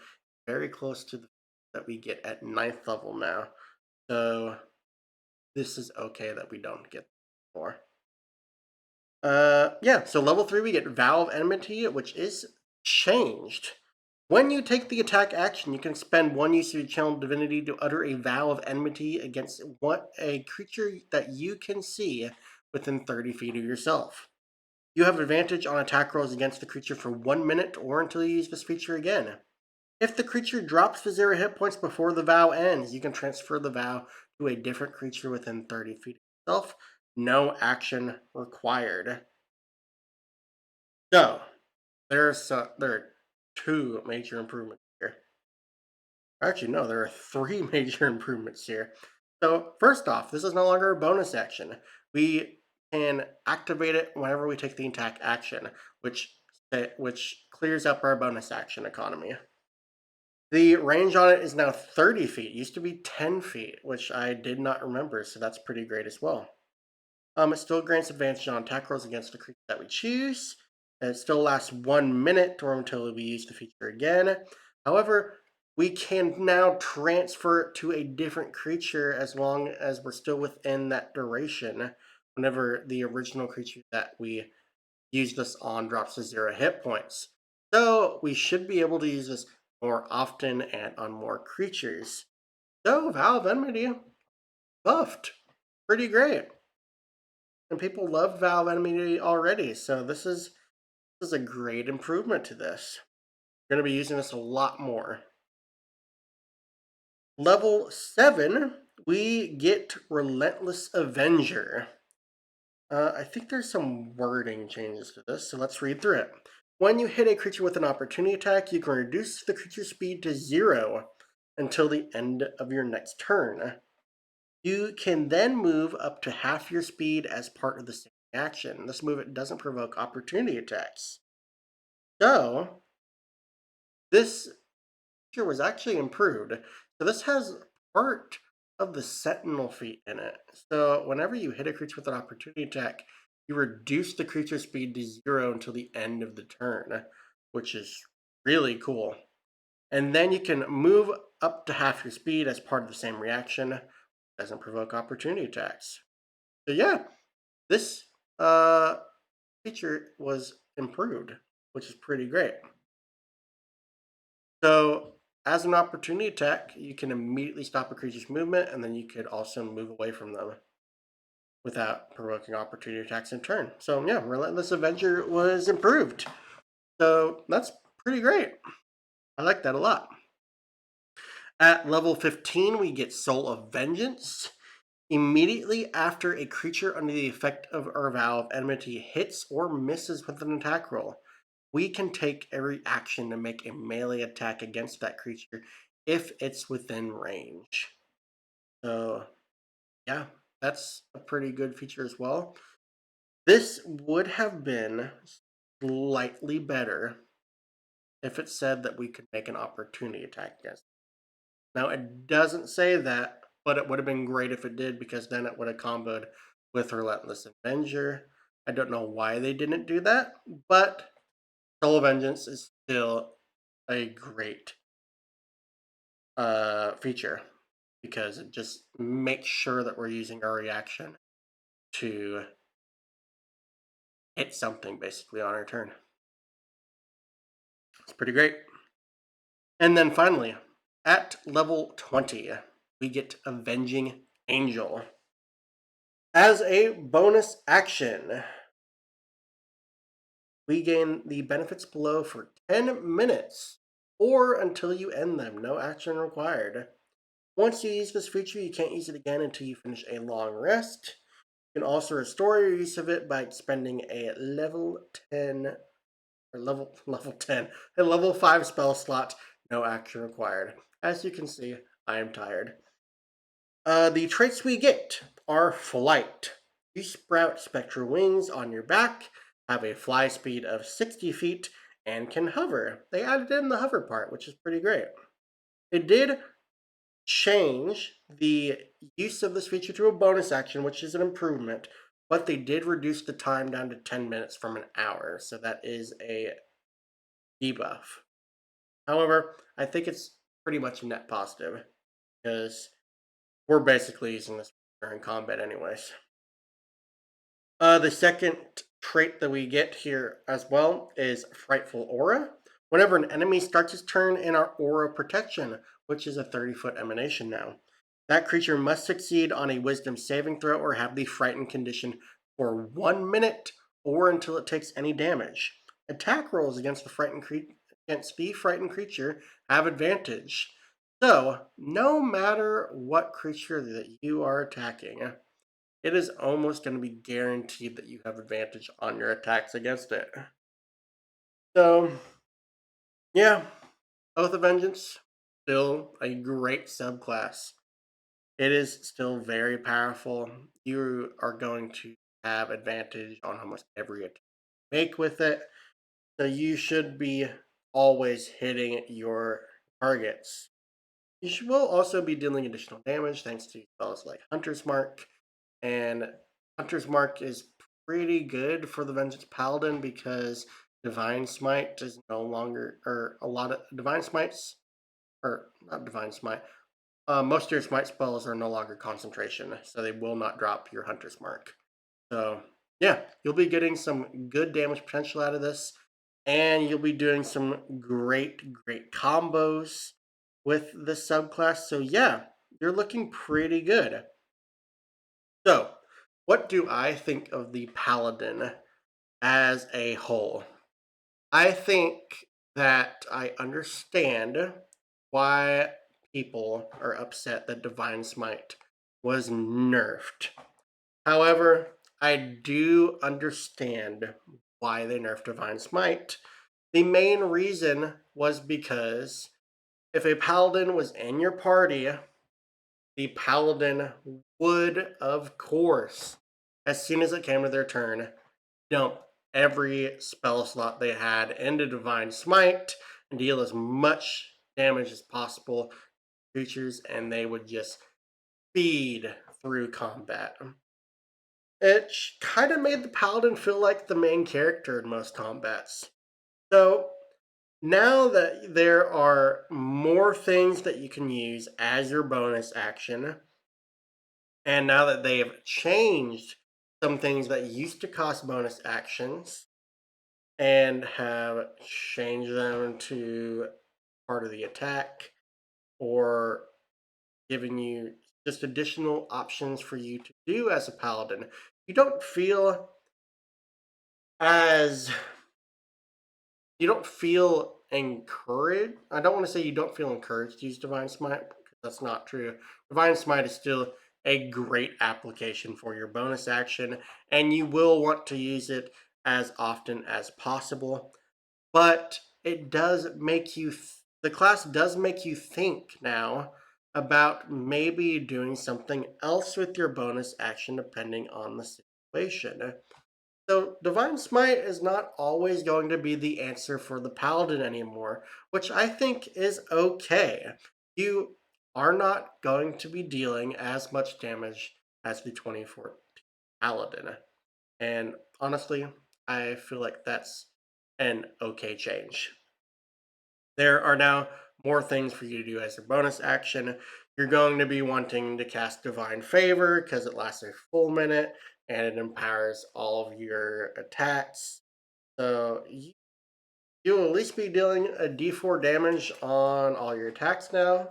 very close to the that we get at 9th level now. So this is okay that we don't get more. Yeah, so level 3 we get Vow of Enmity, which is changed. When you take the attack action, you can spend 1 use of your Channel Divinity to utter a Vow of Enmity against a creature that you can see within 30 feet of yourself. You have advantage on attack rolls against the creature for 1 minute or until you use this feature again. If the creature drops to 0 hit points before the vow ends, you can transfer the vow to a different creature within 30 feet of yourself. No action required. So, there are two major improvements here. Actually, no, there are three major improvements here. So, first off, this is no longer a bonus action. We can activate it whenever we take the attack action, which clears up our bonus action economy. The range on it is now 30 feet. It used to be 10 feet, which I did not remember, so that's pretty great as well. It still grants advantage on attack rolls against the creature that we choose. It still lasts 1 minute or until we use the feature again. However, we can now transfer it to a different creature as long as we're still within that duration whenever the original creature that we use this on drops to 0 hit points. So we should be able to use this more often and on more creatures. So Vow of Enmity buffed. Pretty great. And people love Vow of Enmity already, so this is a great improvement to this. We're going to be using this a lot more. Level 7, we get Relentless Avenger. I think there's some wording changes to this, so let's read through it. When you hit a creature with an opportunity attack, you can reduce the creature's speed to 0 until the end of your next turn. You can then move up to half your speed as part of the same action. This move doesn't provoke opportunity attacks. So, this feature was actually improved. So this has part of the Sentinel feat in it. So whenever you hit a creature with an opportunity attack, you reduce the creature's speed to 0 until the end of the turn, which is really cool. And then you can move up to half your speed as part of the same reaction. Doesn't provoke opportunity attacks. So yeah, this feature was improved, which is pretty great. So as an opportunity attack, you can immediately stop a creature's movement, and then you could also move away from them without provoking opportunity attacks in turn. So yeah, Relentless Avenger was improved. So that's pretty great. I like that a lot. At level 15, we get Soul of Vengeance. Immediately after a creature under the effect of our Vow of Enmity hits or misses with an attack roll, we can take every action to make a melee attack against that creature if it's within range. So, yeah, that's a pretty good feature as well. This would have been slightly better if it said that we could make an opportunity attack against it. Now, it doesn't say that, but it would have been great if it did, because then it would have comboed with Relentless Avenger. I don't know why they didn't do that, but Soul of Vengeance is still a great feature, because it just makes sure that we're using our reaction to hit something basically on our turn. It's pretty great. And then finally, at level 20, we get Avenging Angel. As a bonus action, we gain the benefits below for 10 minutes or until you end them. No action required. Once you use this feature, you can't use it again until you finish a long rest. You can also restore your use of it by expending a level 10 or level 10, a level 5 spell slot. No action required. As you can see, I am tired. The traits we get are Flight. You sprout spectral wings on your back, have a fly speed of 60 feet, and can hover. They added in the hover part, which is pretty great. It did change the use of this feature to a bonus action, which is an improvement, but they did reduce the time down to 10 minutes from an hour, so that is a debuff. However, I think it's pretty much a net positive, because we're basically using this during combat anyways. The second trait that we get here as well is Frightful Aura. Whenever an enemy starts its turn in our Aura Protection, which is a 30-foot emanation now, that creature must succeed on a Wisdom saving throw or have the Frightened condition for 1 minute or until it takes any damage. Attack rolls against the frightened creature have advantage. So, no matter what creature that you are attacking, it is almost going to be guaranteed that you have advantage on your attacks against it. So, yeah, Oath of Vengeance, still a great subclass. It is still very powerful. You are going to have advantage on almost every attack you make with it. So you should be always hitting your targets. Will also be dealing additional damage thanks to spells like Hunter's Mark. And Hunter's Mark is pretty good for the Vengeance Paladin because Divine Smite is no longer, or a lot of Divine Smites, or not Divine Smite, most of your smite spells are no longer concentration, so they will not drop your Hunter's Mark. So, yeah, you'll be getting some good damage potential out of this, and you'll be doing some great combos with this subclass. So, yeah, you're looking pretty good. So, what do I think of the Paladin as a whole? I think that I understand why people are upset that Divine Smite was nerfed. However, I do understand why they nerfed Divine Smite. The main reason was because if a paladin was in your party, the paladin would, of course, as soon as it came to their turn, dump every spell slot they had into Divine Smite and deal as much damage as possible to creatures, and they would just speed through combat. It kind of made the Paladin feel like the main character in most combats. So now that there are more things that you can use as your bonus action, and now that they have changed some things that used to cost bonus actions and have changed them to part of the attack or giving you just additional options for you to do as a paladin, you don't feel as you don't feel encouraged. I don't want to say you don't feel encouraged to use Divine Smite because that's not true. Divine Smite is still a great application for your bonus action, and you will want to use it as often as possible. But it does make you, the class does make you think now about maybe doing something else with your bonus action depending on the situation. So Divine Smite is not always going to be the answer for the Paladin anymore, which I think is okay. You are not going to be dealing as much damage as the 2014 Paladin. And honestly, I feel like that's an okay change. There are now more things for you to do as your bonus action. You're going to be wanting to cast Divine Favor because it lasts a full minute and it empowers all of your attacks. So you'll at least be dealing a d4 damage on all your attacks now.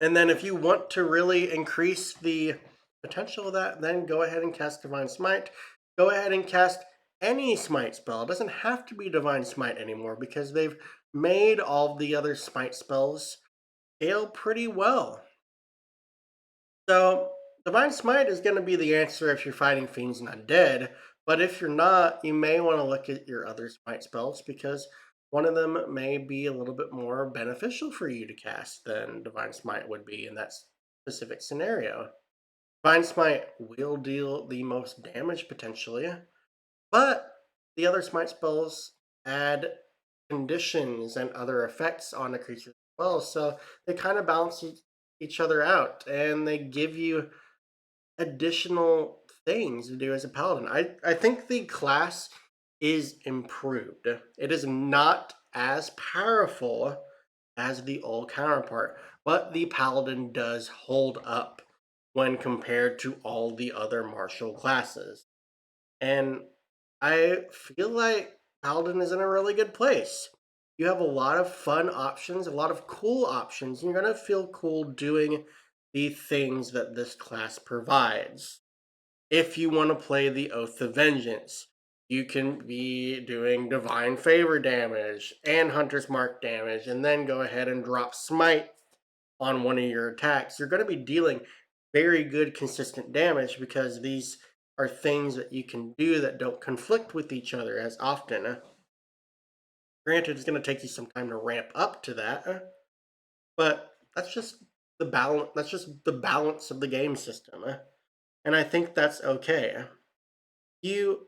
And then if you want to really increase the potential of that, then go ahead and cast Divine Smite. Go ahead and cast any Smite spell. It doesn't have to be Divine Smite anymore because they've made all the other Smite spells scale pretty well. So Divine Smite is going to be the answer if you're fighting Fiends and Undead, but if you're not, you may want to look at your other Smite spells because one of them may be a little bit more beneficial for you to cast than Divine Smite would be in that specific scenario. Divine Smite will deal the most damage potentially, but the other Smite spells add conditions and other effects on the creature as well, so they kind of balance each other out and they give you additional things to do as a paladin. I think the class is improved. It is not as powerful as the old counterpart, but the paladin does hold up when compared to all the other martial classes. And I feel like paladin is in a really good place. You have a lot of fun options, a lot of cool options. You're going to feel cool doing the things that this class provides. If you want to play the Oath of Vengeance, you can be doing Divine Favor damage and Hunter's Mark damage, and then go ahead and drop Smite on one of your attacks. You're going to be dealing very good, consistent damage because these are things that you can do that don't conflict with each other as often. Granted, it's going to take you some time to ramp up to that, but that's just the balance. That's just the balance of the game system, and I think that's okay. You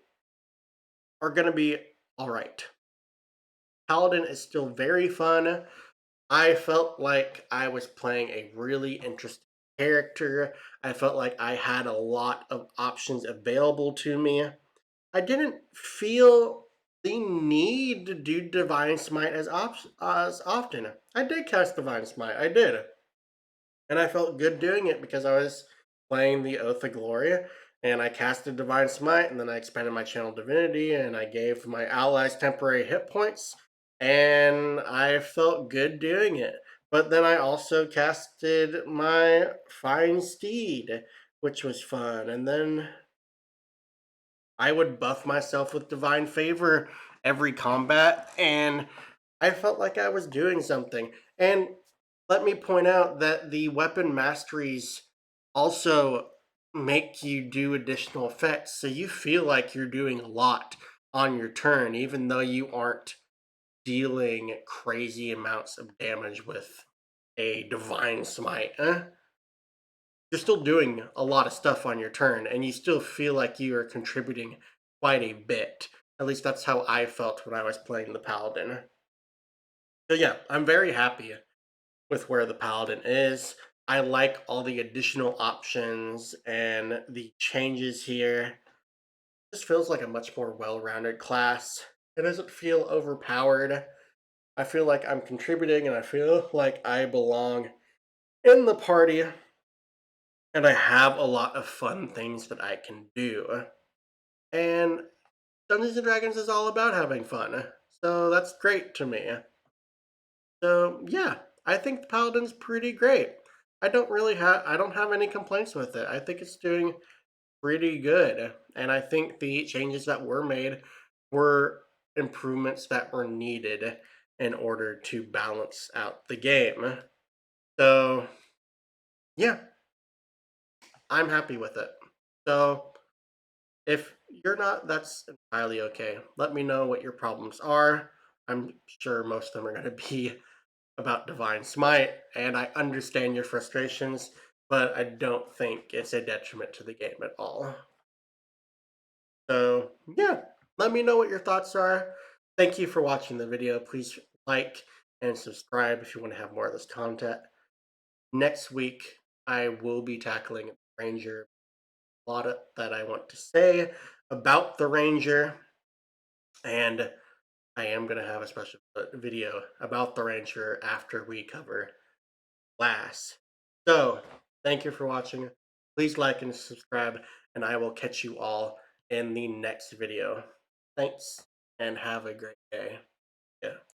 are going to be all right. Paladin is still very fun. I felt like I was playing a really interesting character. I felt like I had a lot of options available to me. I didn't feel the need to do Divine Smite as often. I did cast Divine Smite, I did. And I felt good doing it because I was playing the Oath of Glory, and I casted Divine Smite, and then I expanded my Channel Divinity, and I gave my allies temporary hit points, and I felt good doing it. But then I also casted my Fine Steed, which was fun, and then I would buff myself with Divine Favor every combat, and I felt like I was doing something. And let me point out that the weapon masteries also make you do additional effects, so you feel like you're doing a lot on your turn, even though you aren't dealing crazy amounts of damage with a Divine Smite. You're still doing a lot of stuff on your turn, and you still feel like you are contributing quite a bit. At least that's how I felt when I was playing the Paladin. So yeah, I'm very happy with where the Paladin is. I like all the additional options and the changes here. This feels like a much more well-rounded class. It doesn't feel overpowered. I feel like I'm contributing and I feel like I belong in the party, and I have a lot of fun things that I can do. And Dungeons and Dragons is all about having fun. So that's great to me. So yeah, I think the Paladin's pretty great. I don't have any complaints with it. I think it's doing pretty good. And I think the changes that were made were improvements that were needed in order to balance out the game. So yeah, I'm happy with it. So if you're not, that's entirely okay. Let me know what your problems are. I'm sure most of them are going to be about Divine Smite, and I understand your frustrations, but I don't think it's a detriment to the game at all. So, yeah, let me know what your thoughts are. Thank you for watching the video. Please like and subscribe if you want to have more of this content. Next week, I will be tackling Ranger. A lot that I want to say about the Ranger, and I am going to have a special video about the Ranger after we cover Class. So, thank you for watching. Please like and subscribe, and I will catch you all in the next video. Thanks, and have a great day. Yeah.